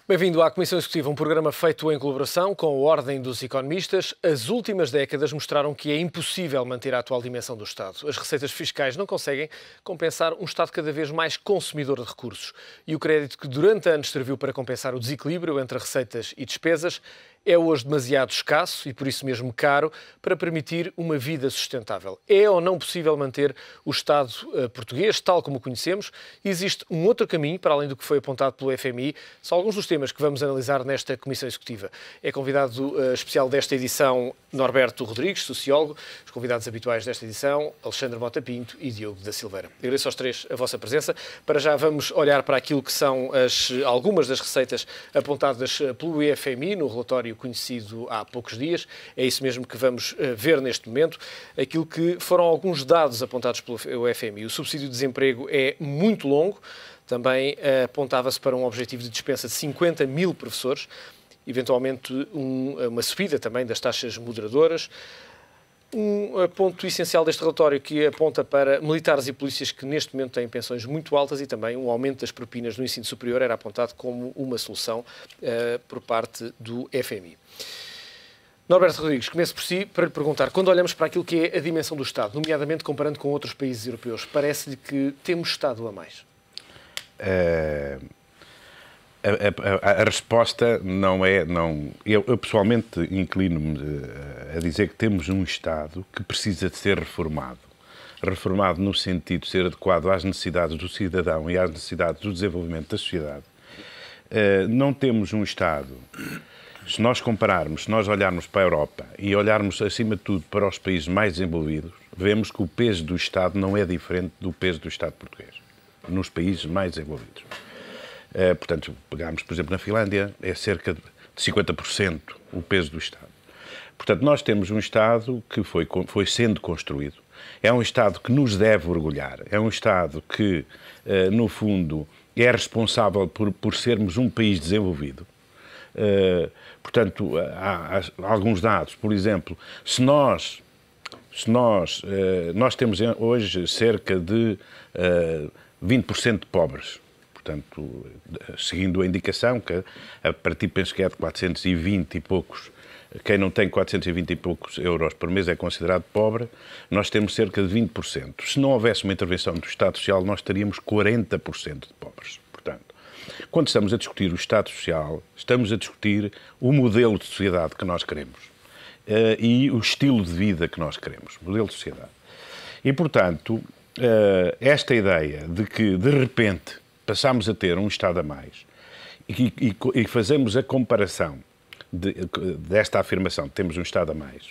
Bem-vindo à Comissão Executiva, um programa feito em colaboração com a Ordem dos Economistas. As últimas décadas mostraram que é impossível manter a atual dimensão do Estado. As receitas fiscais não conseguem compensar um Estado cada vez mais consumidor de recursos. E o crédito que durante anos serviu para compensar o desequilíbrio entre receitas e despesas é hoje demasiado escasso e por isso mesmo caro para permitir uma vida sustentável. É ou não possível manter o Estado português tal como o conhecemos? Existe um outro caminho para além do que foi apontado pelo FMI? São alguns dos temas que vamos analisar nesta Comissão Executiva. É convidado especial desta edição Norberto Rodrigues, sociólogo. Os convidados habituais desta edição, Alexandre Mota Pinto e Diogo da Silveira. Agradeço aos três a vossa presença. Para já vamos olhar para aquilo que são algumas das receitas apontadas pelo FMI no relatório conhecido há poucos dias. É isso mesmo que vamos ver neste momento. Aquilo que foram alguns dados apontados pelo FMI. O subsídio de desemprego é muito longo. Também apontava-se para um objetivo de dispensa de 50 mil professores. Eventualmente uma subida também das taxas moderadoras. Um ponto essencial deste relatório que aponta para militares e polícias que neste momento têm pensões muito altas e também um aumento das propinas no ensino superior era apontado como uma solução por parte do FMI. Norberto Rodrigues, começo por si para lhe perguntar, quando olhamos para aquilo que é a dimensão do Estado, nomeadamente comparando com outros países europeus, parece-lhe que temos Estado a mais? A resposta não é... Eu pessoalmente inclino-me a dizer que temos um Estado que precisa de ser reformado. Reformado no sentido de ser adequado às necessidades do cidadão e às necessidades do desenvolvimento da sociedade. Não temos um Estado... Se nós compararmos, se nós olharmos para a Europa e olharmos, acima de tudo, para os países mais desenvolvidos, vemos que o peso do Estado não é diferente do peso do Estado português, nos países mais desenvolvidos. Portanto, pegarmos, por exemplo, na Finlândia, é cerca de 50% o peso do Estado. Portanto, nós temos um Estado que foi sendo construído, é um Estado que nos deve orgulhar, é um Estado que, no fundo, é responsável por sermos um país desenvolvido. Portanto, há alguns dados, por exemplo, nós temos hoje cerca de 20% de pobres, portanto, seguindo a indicação, que a partir, penso que é de 420 e poucos, quem não tem 420 e poucos euros por mês é considerado pobre, nós temos cerca de 20%. Se não houvesse uma intervenção do Estado Social, nós teríamos 40% de pobres, portanto. Quando estamos a discutir o Estado Social, estamos a discutir o modelo de sociedade que nós queremos e o estilo de vida que nós queremos, o modelo de sociedade. E, portanto, esta ideia de que, de repente, passamos a ter um Estado a mais e fazemos a comparação desta afirmação de temos um Estado a mais,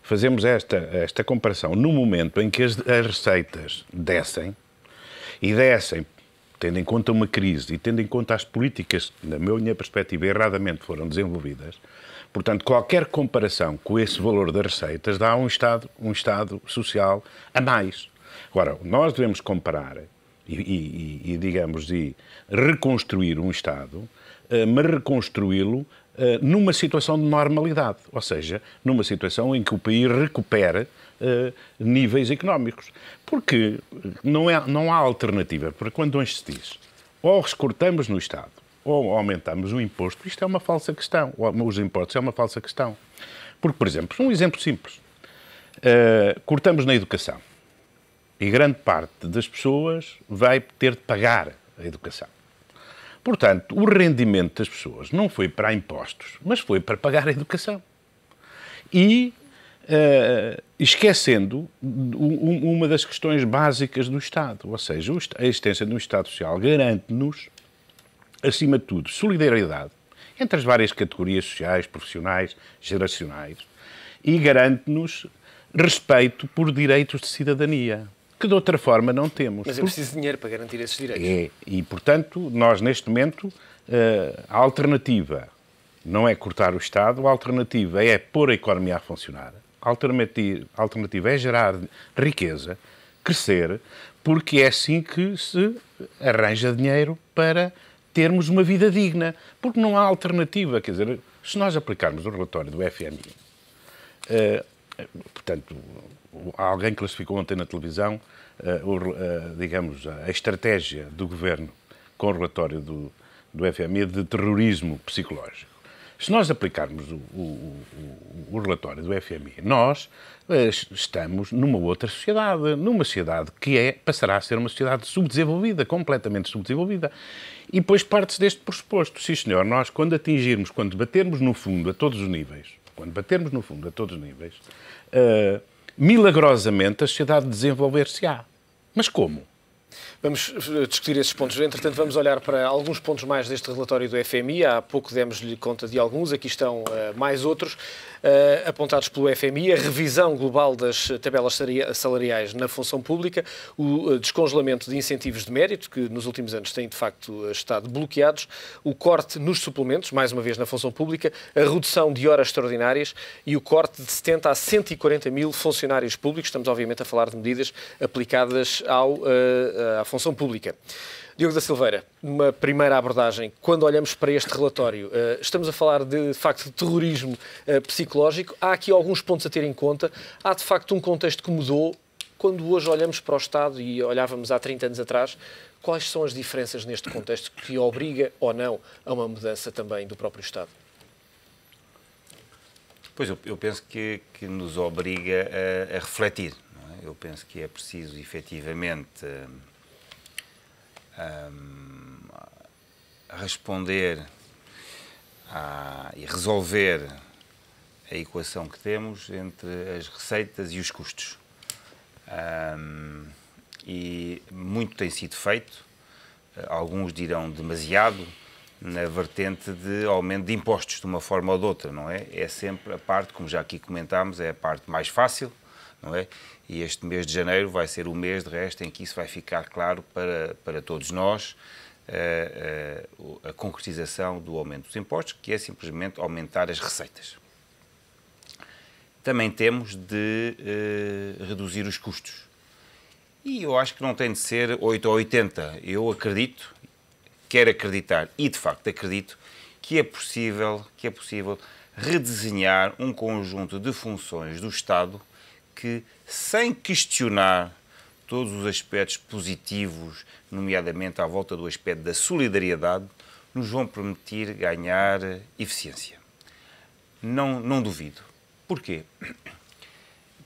fazemos esta comparação no momento em que as receitas descem, tendo em conta uma crise e tendo em conta as políticas que, na minha perspectiva, erradamente foram desenvolvidas, portanto, qualquer comparação com esse valor das receitas dá um Estado social a mais. Agora, nós devemos comparar e reconstruir um Estado, mas reconstruí-lo numa situação de normalidade, ou seja, numa situação em que o país recupere níveis económicos. Porque não há alternativa para quando hoje se diz ou recortamos no Estado ou aumentamos o imposto, isto é uma falsa questão, ou os impostos é uma falsa questão. Porque, por exemplo, um exemplo simples, cortamos na educação e grande parte das pessoas vai ter de pagar a educação. Portanto, o rendimento das pessoas não foi para impostos, mas foi para pagar a educação. E esquecendo uma das questões básicas do Estado, ou seja, a existência de um Estado Social garante-nos, acima de tudo, solidariedade entre as várias categorias sociais, profissionais, geracionais, e garante-nos respeito por direitos de cidadania, que de outra forma não temos. Mas é preciso dinheiro para garantir esses direitos. E, portanto, nós neste momento, a alternativa não é cortar o Estado, a alternativa é pôr a economia a funcionar. A alternativa é gerar riqueza, crescer, porque é assim que se arranja dinheiro para termos uma vida digna. Porque não há alternativa. Quer dizer, se nós aplicarmos o relatório do FMI, portanto, alguém classificou ontem na televisão, digamos, a estratégia do Governo com o relatório do FMI de terrorismo psicológico. Se nós aplicarmos o relatório do FMI, nós estamos numa outra sociedade, numa sociedade que passará a ser uma sociedade subdesenvolvida, completamente subdesenvolvida. E depois parte-se deste pressuposto. Sim, senhor, nós quando batermos no fundo a todos os níveis, milagrosamente a sociedade desenvolver-se-á. Mas como? Vamos discutir esses pontos. Entretanto, vamos olhar para alguns pontos mais deste relatório do FMI. Há pouco demos-lhe conta de alguns, aqui estão mais outros, apontados pelo FMI. A revisão global das tabelas salariais na função pública, o descongelamento de incentivos de mérito, que nos últimos anos têm, de facto, estado bloqueados, o corte nos suplementos, mais uma vez na função pública, a redução de horas extraordinárias e o corte de 70 a 140 mil funcionários públicos. Estamos, obviamente, a falar de medidas aplicadas à função pública. Diogo da Silveira, numa primeira abordagem, quando olhamos para este relatório, estamos a falar de facto de terrorismo psicológico. Há aqui alguns pontos a ter em conta. Há de facto um contexto que mudou. Quando hoje olhamos para o Estado e olhávamos há 30 anos atrás, quais são as diferenças neste contexto que obriga ou não a uma mudança também do próprio Estado? Pois, eu penso que nos obriga a refletir. Não é? Eu penso que é preciso, efetivamente, responder e resolver a equação que temos entre as receitas e os custos. E muito tem sido feito, alguns dirão demasiado, na vertente de aumento de impostos de uma forma ou de outra, não é? É sempre a parte, como já aqui comentámos, é a parte mais fácil, não é? E este mês de janeiro vai ser o mês, de resto, em que isso vai ficar claro para todos nós, a concretização do aumento dos impostos, que é simplesmente aumentar as receitas. Também temos de reduzir os custos. E eu acho que não tem de ser 8 ou 80. Eu acredito, quero acreditar, e de facto acredito, que é possível redesenhar um conjunto de funções do Estado que, sem questionar todos os aspectos positivos, nomeadamente à volta do aspecto da solidariedade, nos vão permitir ganhar eficiência. Não duvido. Porquê?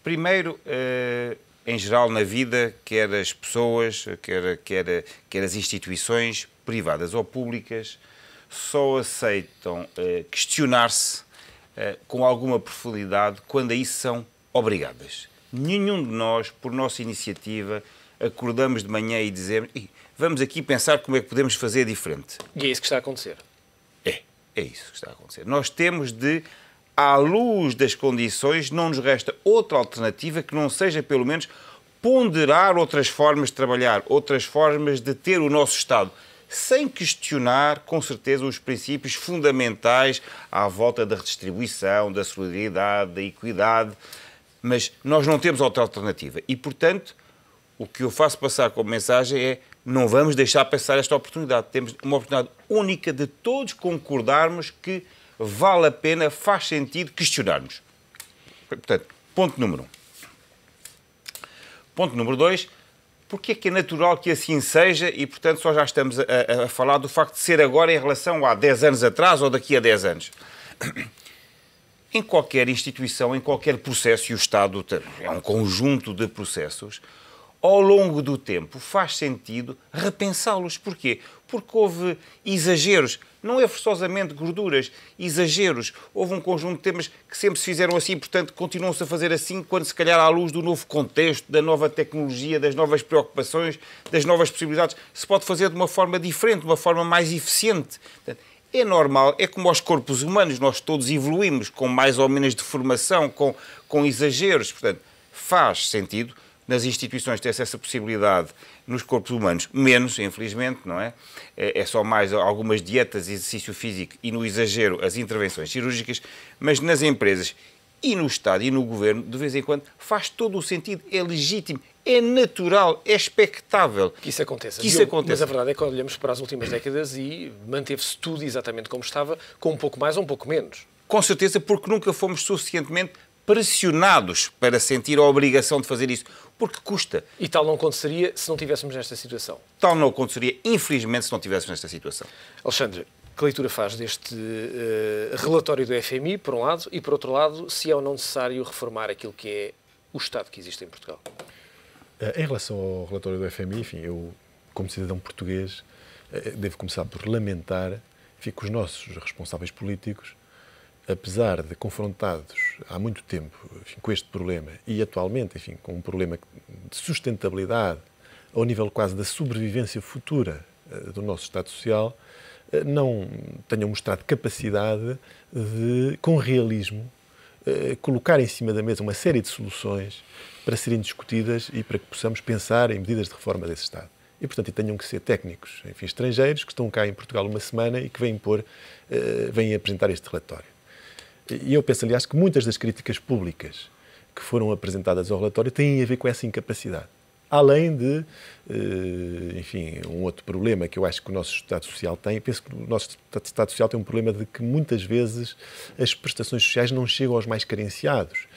Primeiro, em geral na vida, quer as pessoas, quer as instituições, privadas ou públicas, só aceitam questionar-se com alguma profundidade quando a isso são obrigadas. Nenhum de nós, por nossa iniciativa, acordamos de manhã e dizemos vamos aqui pensar como é que podemos fazer diferente. E é isso que está a acontecer. É isso que está a acontecer. Nós temos de, à luz das condições, não nos resta outra alternativa que não seja, pelo menos, ponderar outras formas de trabalhar, outras formas de ter o nosso Estado, sem questionar, com certeza, os princípios fundamentais à volta da redistribuição, da solidariedade, da equidade, mas nós não temos outra alternativa. E, portanto, o que eu faço passar como mensagem é: não vamos deixar passar esta oportunidade. Temos uma oportunidade única de todos concordarmos que vale a pena, faz sentido questionarmos. Portanto, ponto número 1. Ponto número 2, porque é que é natural que assim seja e, portanto, só já estamos a falar do facto de ser agora em relação a 10 anos atrás ou daqui a 10 anos. Em qualquer instituição, em qualquer processo, e o Estado é um conjunto de processos, ao longo do tempo faz sentido repensá-los. Porquê? Porque houve exageros, não é forçosamente gorduras, exageros. Houve um conjunto de temas que sempre se fizeram assim, portanto continuam-se a fazer assim, quando se calhar à luz do novo contexto, da nova tecnologia, das novas preocupações, das novas possibilidades, se pode fazer de uma forma diferente, de uma forma mais eficiente. Portanto, é normal, é como aos corpos humanos, nós todos evoluímos com mais ou menos deformação, com exageros. Portanto, faz sentido nas instituições ter essa possibilidade, nos corpos humanos menos, infelizmente, não é? É só mais algumas dietas, exercício físico e, no exagero, as intervenções cirúrgicas, mas nas empresas e no Estado e no Governo, de vez em quando, faz todo o sentido, é legítimo, é natural, é expectável que isso aconteça. Mas a verdade é que olhamos para as últimas décadas e manteve-se tudo exatamente como estava, com um pouco mais ou um pouco menos. Com certeza, porque nunca fomos suficientemente pressionados para sentir a obrigação de fazer isso, porque custa. E tal não aconteceria se não tivéssemos nesta situação? Tal não aconteceria, infelizmente, se não tivéssemos nesta situação. Alexandre, que leitura faz deste relatório do FMI, por um lado, e por outro lado, se é ou não necessário reformar aquilo que é o Estado que existe em Portugal? Em relação ao relatório do FMI, enfim, eu, como cidadão português, devo começar por lamentar que os nossos responsáveis políticos, apesar de confrontados há muito tempo, enfim, com este problema e atualmente, enfim, com um problema de sustentabilidade ao nível quase da sobrevivência futura do nosso Estado Social, não tenham mostrado capacidade de, com realismo, colocar em cima da mesa uma série de soluções para serem discutidas e para que possamos pensar em medidas de reforma desse Estado. E, portanto, tenham que ser técnicos, enfim, estrangeiros, que estão cá em Portugal uma semana e que vêm apresentar este relatório. E eu penso, aliás, que muitas das críticas públicas que foram apresentadas ao relatório têm a ver com essa incapacidade. Além de, enfim, um outro problema que eu acho que o nosso Estado Social tem, penso que o nosso Estado Social tem um problema de que muitas vezes as prestações sociais não chegam aos mais carenciados.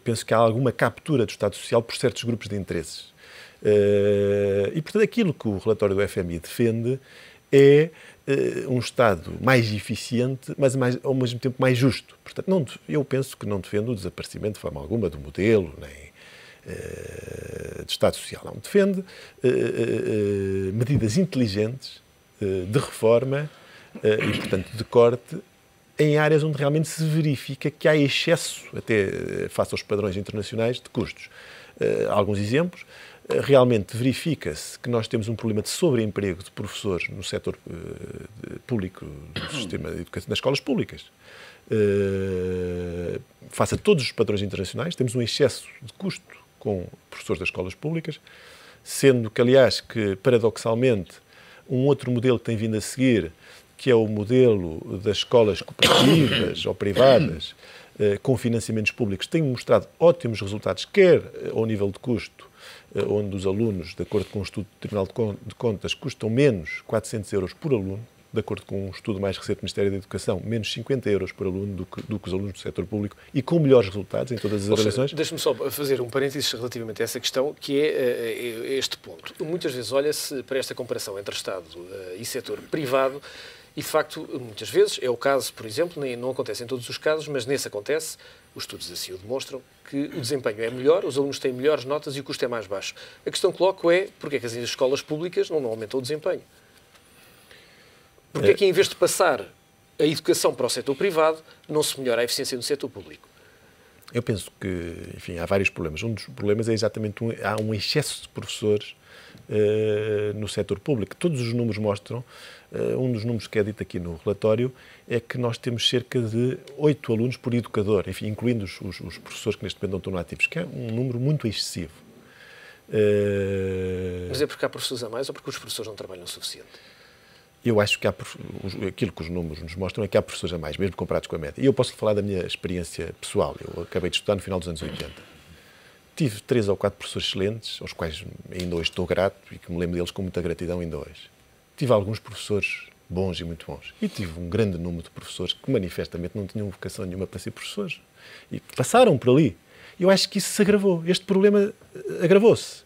Penso que há alguma captura do Estado Social por certos grupos de interesses. E, portanto, aquilo que o relatório do FMI defende é um Estado mais eficiente, mas ao mesmo tempo mais justo. Portanto, eu penso que não defendo o desaparecimento de forma alguma do modelo, nem de Estado Social. Não, defende medidas inteligentes de reforma e, portanto, de corte em áreas onde realmente se verifica que há excesso, até face aos padrões internacionais, de custos. Alguns exemplos. Realmente verifica-se que nós temos um problema de sobreemprego de professores no setor público do sistema de educação, das escolas públicas. Face a todos os padrões internacionais, temos um excesso de custo com professores das escolas públicas, sendo que, aliás, que paradoxalmente, um outro modelo que tem vindo a seguir, que é o modelo das escolas cooperativas ou privadas, com financiamentos públicos, tem mostrado ótimos resultados, quer ao nível de custo, onde os alunos, de acordo com um estudo do Tribunal de Contas, custam menos 400 euros por aluno, de acordo com um estudo mais recente do Ministério da Educação, menos 50 euros por aluno do que os alunos do setor público e com melhores resultados em todas as avaliações. Deixe-me só fazer um parênteses relativamente a essa questão, que é este ponto. Muitas vezes olha-se para esta comparação entre Estado e setor privado e, de facto, muitas vezes, é o caso, por exemplo, não acontece em todos os casos, mas nesse acontece, os estudos assim o demonstram, que o desempenho é melhor, os alunos têm melhores notas e o custo é mais baixo. A questão que coloco é porque é que as escolas públicas não aumentam o desempenho? Porque é que, em vez de passar a educação para o setor privado, não se melhora a eficiência do setor público? Eu penso que, enfim, há vários problemas. Um dos problemas é exatamente há um excesso de professores no setor público. Todos os números mostram, um dos números que é dito aqui no relatório, é que nós temos cerca de 8 alunos por educador, enfim, incluindo os professores que neste momento não estão ativos, que é um número muito excessivo. Mas é porque há professores a mais ou porque os professores não trabalham o suficiente? Eu acho que aquilo que os números nos mostram é que há professores a mais, mesmo comparados com a média. E eu posso falar da minha experiência pessoal. Eu acabei de estudar no final dos anos 80. Tive 3 ou 4 professores excelentes, aos quais ainda hoje estou grato e que me lembro deles com muita gratidão ainda hoje. Tive alguns professores bons e muito bons. E tive um grande número de professores que manifestamente não tinham vocação nenhuma para ser professores. E passaram por ali. Eu acho que isso se agravou. Este problema agravou-se.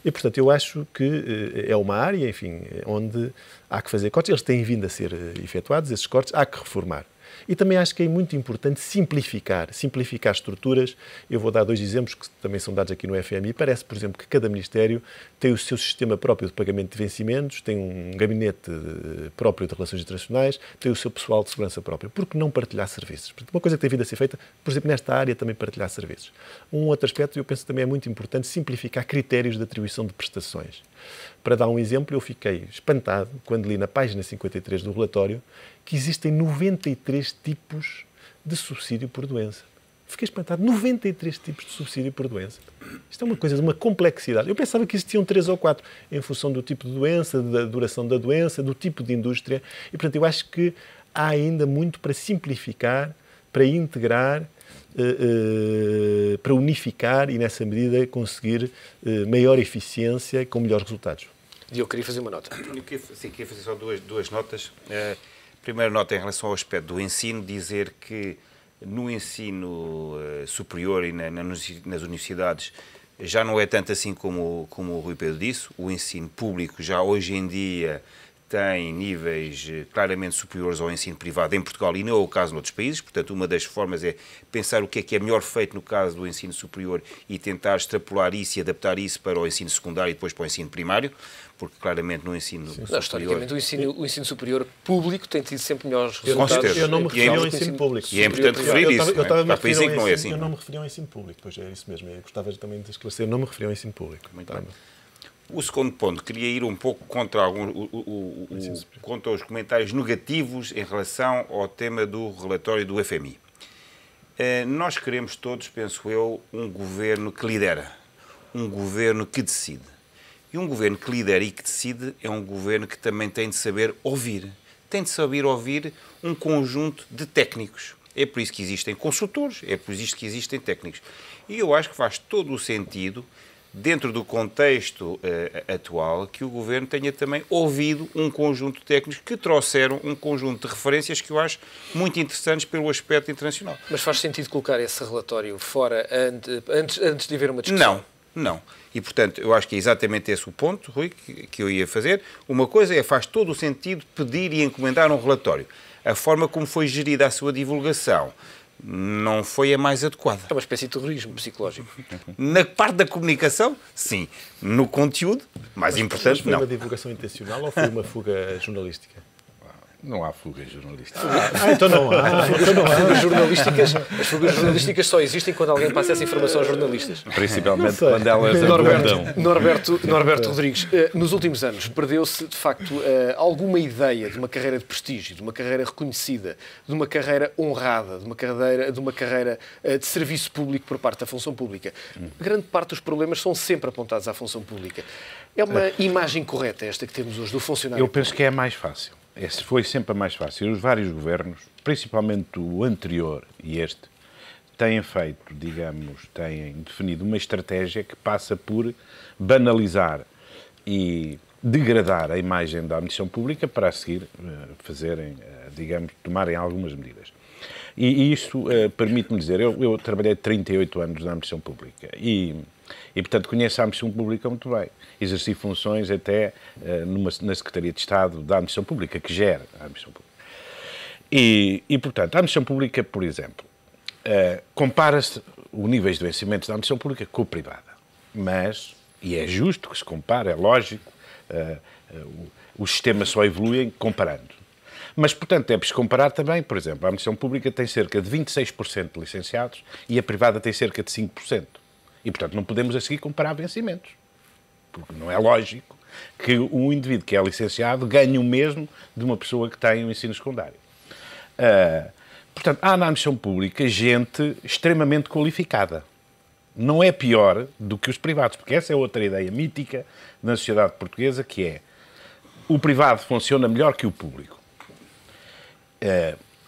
E, portanto, eu acho que é uma área, enfim, onde há que fazer cortes. Eles têm vindo a ser efetuados, esses cortes, há que reformar. E também acho que é muito importante simplificar estruturas. Eu vou dar 2 exemplos que também são dados aqui no FMI. Parece, por exemplo, que cada Ministério tem o seu sistema próprio de pagamento de vencimentos, tem um gabinete próprio de relações internacionais, tem o seu pessoal de segurança próprio. Por que não partilhar serviços? Portanto, uma coisa que tem vindo a ser feita, por exemplo, nesta área, também partilhar serviços. Um outro aspecto, eu penso também é muito importante simplificar critérios de atribuição de prestações. Para dar um exemplo, eu fiquei espantado quando li na página 53 do relatório que existem 93 tipos de subsídio por doença. Fiquei espantado. 93 tipos de subsídio por doença. Isto é uma coisa de uma complexidade. Eu pensava que existiam 3 ou 4, em função do tipo de doença, da duração da doença, do tipo de indústria. E, portanto, eu acho que há ainda muito para simplificar, para integrar, para unificar e, nessa medida, conseguir maior eficiência com melhores resultados. E eu queria fazer uma nota. Eu queria fazer só duas notas. Primeira nota em relação ao aspecto do ensino, dizer que no ensino superior e nas universidades já não é tanto assim como o Rui Pedro disse. O ensino público já hoje em dia tem níveis claramente superiores ao ensino privado em Portugal e não é o caso noutros países. Portanto, uma das formas é pensar o que é melhor feito no caso do ensino superior e tentar extrapolar isso e adaptar isso para o ensino secundário e depois para o ensino primário, porque claramente no ensino superior... Historicamente, o ensino superior público tem tido sempre melhores resultados. Eu não me referi ao ensino público. E é importante referir isso. Há países em que não é assim. Eu não me referi ao ensino público, pois é isso mesmo. Eu gostava também de esclarecer. Eu não me referi ao ensino público. Muito bem. O segundo ponto, queria ir um pouco contra, contra os comentários negativos em relação ao tema do relatório do FMI. Nós queremos todos, penso eu, um governo que lidera, um governo que decide. E um governo que lidera e que decide é um governo que também tem de saber ouvir. Tem de saber ouvir um conjunto de técnicos. É por isso que existem consultores, é por isso que existem técnicos. E eu acho que faz todo o sentido, dentro do contexto atual, que o Governo tenha também ouvido um conjunto de técnicos que trouxeram um conjunto de referências que eu acho muito interessantes pelo aspecto internacional. Mas faz sentido colocar esse relatório fora antes de haver uma discussão? Não. E, portanto, eu acho que é exatamente esse o ponto, Rui, que eu ia fazer. Uma coisa faz todo o sentido pedir e encomendar um relatório. A forma como foi gerida a sua divulgação não foi a mais adequada. É uma espécie de terrorismo psicológico. Na parte da comunicação, sim. No conteúdo, mais importante, foi não. Foi uma divulgação intencional ou foi uma fuga jornalística? Não há fugas jornalísticas. Então não há. As fugas jornalísticas só existem quando alguém passa essa informação aos jornalistas. Principalmente quando elas abundam. Norberto Rodrigues, nos últimos anos perdeu-se, de facto, alguma ideia de uma carreira de prestígio, de uma carreira reconhecida, de uma carreira honrada, de uma carreira de serviço público por parte da função pública. Grande parte dos problemas são sempre apontados à função pública. É uma imagem correta esta que temos hoje do funcionário Eu penso que é a mais fácil. Esse foi sempre a mais fácil. Os vários governos, principalmente o anterior e este, têm definido uma estratégia que passa por banalizar e degradar a imagem da administração pública para a seguir tomarem algumas medidas. E isso permite-me dizer, eu trabalhei 38 anos na administração pública e portanto, conheço a administração pública muito bem. Exerci funções até na Secretaria de Estado da Administração Pública, que gera a Administração Pública. E portanto, a Administração Pública, por exemplo, compara-se os níveis de vencimentos da Administração Pública com a privada. E é justo que se compare, é lógico, os sistemas só evoluem comparando. Mas, portanto, é preciso comparar também, por exemplo, a Administração Pública tem cerca de 26% de licenciados e a privada tem cerca de 5%. E, portanto, não podemos a seguir comparar vencimentos. Porque não é lógico que um indivíduo que é licenciado ganhe o mesmo de uma pessoa que tem um ensino secundário. Portanto, há na administração pública gente extremamente qualificada. Não é pior do que os privados, porque essa é outra ideia mítica na sociedade portuguesa, que é o privado funciona melhor que o público.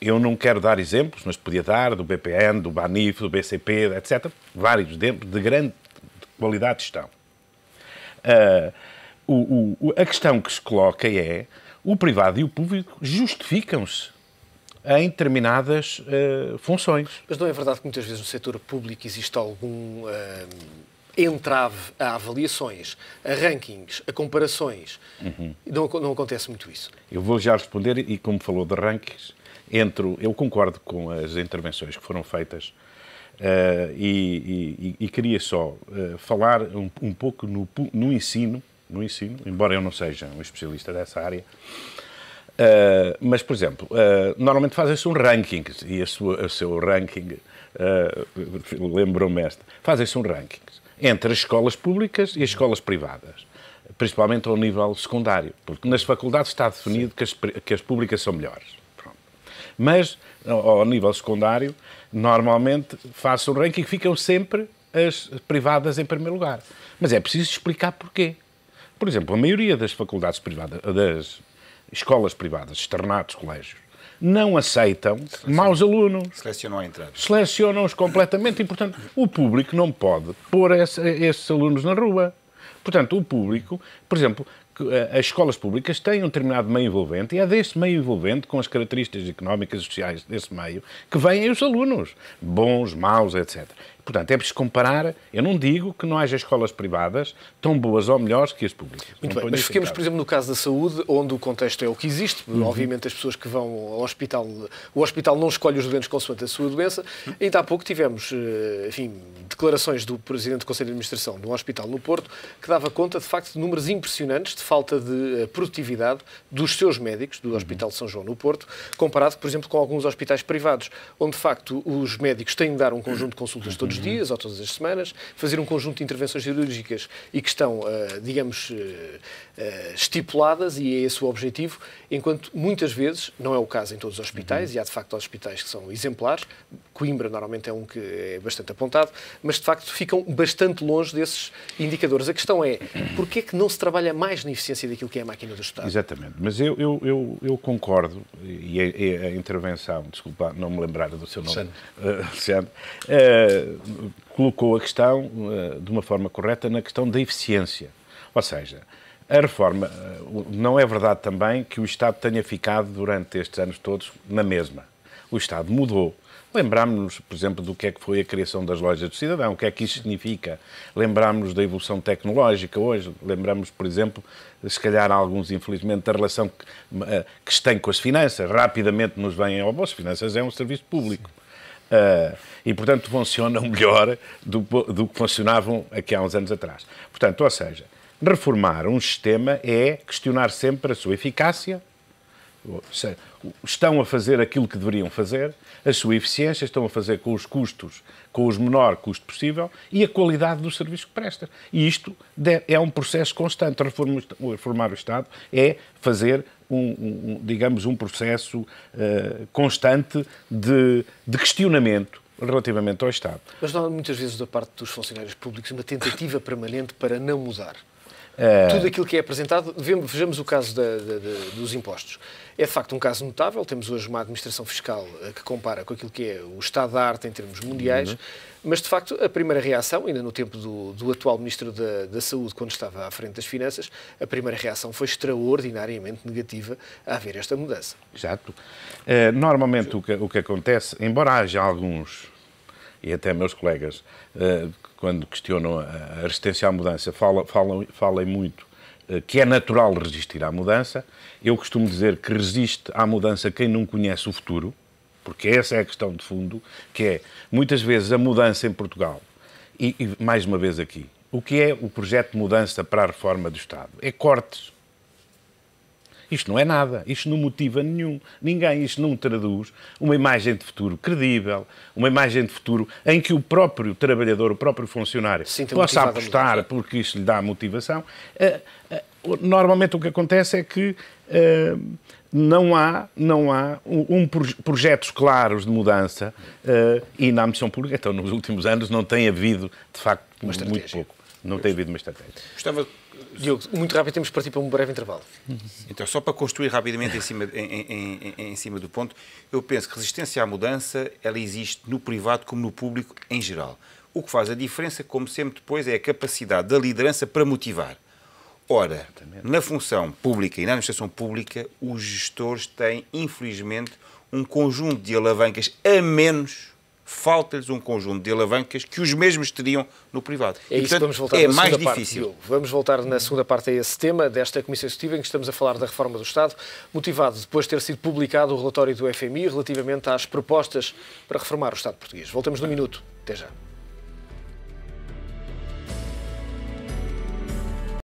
Eu não quero dar exemplos, mas podia dar do BPN, do BANIF, do BCP, etc. Vários exemplos de grande qualidade de gestão. A questão que se coloca é o privado e o público justificam-se em determinadas funções. Mas não é verdade que muitas vezes no setor público existe algum entrave a avaliações, a rankings, a comparações? Não acontece muito isso. Eu vou já responder, e como falou de rankings, eu concordo com as intervenções que foram feitas e queria só falar um pouco no ensino, embora eu não seja um especialista dessa área, mas, por exemplo, normalmente fazem-se um ranking, e o seu ranking, lembrou-me fazem-se um ranking entre as escolas públicas e as escolas privadas, principalmente ao nível secundário, porque nas faculdades está definido que as públicas são melhores. Mas, ao nível secundário, normalmente faz-se um ranking e ficam sempre as privadas em primeiro lugar. Mas é preciso explicar porquê. Por exemplo, a maioria das faculdades privadas, das escolas privadas, externatos, colégios, não aceitam maus alunos. Selecionam a entrada. Selecionam-os completamente e, portanto, o público não pode pôr esses alunos na rua. Portanto, o público, por exemplo, as escolas públicas têm um determinado meio envolvente e é desse meio envolvente, com as características económicas e sociais desse meio, que vêm os alunos, bons, maus, etc. Portanto, é preciso comparar. Eu não digo que não haja escolas privadas tão boas ou melhores que as públicas. Muito bem, mas fiquemos, por exemplo, no caso da saúde, onde o contexto é o que existe. Obviamente, as pessoas que vão ao hospital, o hospital não escolhe os doentes consoante a sua doença. Ainda há pouco tivemos, enfim, declarações do Presidente do Conselho de Administração de um hospital no Porto que dava conta, de facto, de números impressionantes de falta de produtividade dos seus médicos, do Hospital de São João no Porto, comparado, por exemplo, com alguns hospitais privados, onde, de facto, os médicos têm de dar um conjunto de consultas todos os dias ou todas as semanas, fazer um conjunto de intervenções cirúrgicas e que estão, digamos, estipuladas, e é esse o objetivo, enquanto muitas vezes, não é o caso em todos os hospitais, e há de facto hospitais que são exemplares, Coimbra normalmente é um que é bastante apontado, mas de facto ficam bastante longe desses indicadores. A questão é, porquê é que não se trabalha mais na eficiência daquilo que é a máquina do Estado? Exatamente, mas eu concordo, e a intervenção, desculpa, não me lembrar do seu nome, Alexandre, colocou a questão de uma forma correta na questão da eficiência. Ou seja, a reforma, não é verdade também que o Estado tenha ficado durante estes anos todos na mesma. O Estado mudou. Lembrámos-nos, por exemplo, do que é que foi a criação das lojas do cidadão, o que é que isso significa. Lembrámos-nos da evolução tecnológica hoje, lembramos, por exemplo, se calhar alguns, infelizmente, da relação que se tem com as finanças. Rapidamente nos vêm ao bolso. As finanças é um serviço público. E, portanto, funcionam melhor do que funcionavam aqui há uns anos atrás. Portanto, ou seja, reformar um sistema é questionar sempre a sua eficácia. Estão a fazer aquilo que deveriam fazer, a sua eficiência, estão a fazer com os custos, com o menor custo possível e a qualidade do serviço que presta. E isto é um processo constante. Reformar o Estado é fazer digamos, um processo constante de questionamento relativamente ao Estado. Mas não há muitas vezes da parte dos funcionários públicos uma tentativa permanente para não mudar. Tudo aquilo que é apresentado, vejamos o caso dos impostos. É de facto um caso notável, temos hoje uma administração fiscal que compara com aquilo que é o estado da arte em termos mundiais, mas de facto a primeira reação, ainda no tempo do atual Ministro da Saúde, quando estava à frente das Finanças, a primeira reação foi extraordinariamente negativa a haver esta mudança. Exato. Normalmente o que acontece, embora haja alguns, e até meus colegas, quando questionam a resistência à mudança, falem muito que é natural resistir à mudança. Eu costumo dizer que resiste à mudança quem não conhece o futuro, porque essa é a questão de fundo, que é, muitas vezes, a mudança em Portugal, e mais uma vez aqui, o que é o projeto de mudança para a reforma do Estado? É cortes. Isto não é nada, isto não motiva ninguém, isto não traduz uma imagem de futuro credível, uma imagem de futuro em que o próprio trabalhador, o próprio funcionário possa apostar porque isto lhe dá motivação. Normalmente o que acontece é que não há projetos claros de mudança e na administração pública, então nos últimos anos não tem havido, de facto, muito pouco. Não tem havido uma estratégia. Diogo, muito rápido, temos de partir para um breve intervalo. Então, só para construir rapidamente em cima do ponto, eu penso que resistência à mudança, ela existe no privado como no público em geral. O que faz a diferença, como sempre depois, é a capacidade da liderança para motivar. Ora, na função pública e na administração pública, os gestores têm, infelizmente, um conjunto de alavancas a menos. Falta-lhes um conjunto de alavancas que os mesmos teriam no privado. É e, isso, portanto, vamos voltar é na mais segunda difícil. Parte. Vamos voltar na segunda parte a esse tema desta Comissão Executiva em que estamos a falar da reforma do Estado, motivado depois de ter sido publicado o relatório do FMI relativamente às propostas para reformar o Estado português. Voltamos num minuto. Até já.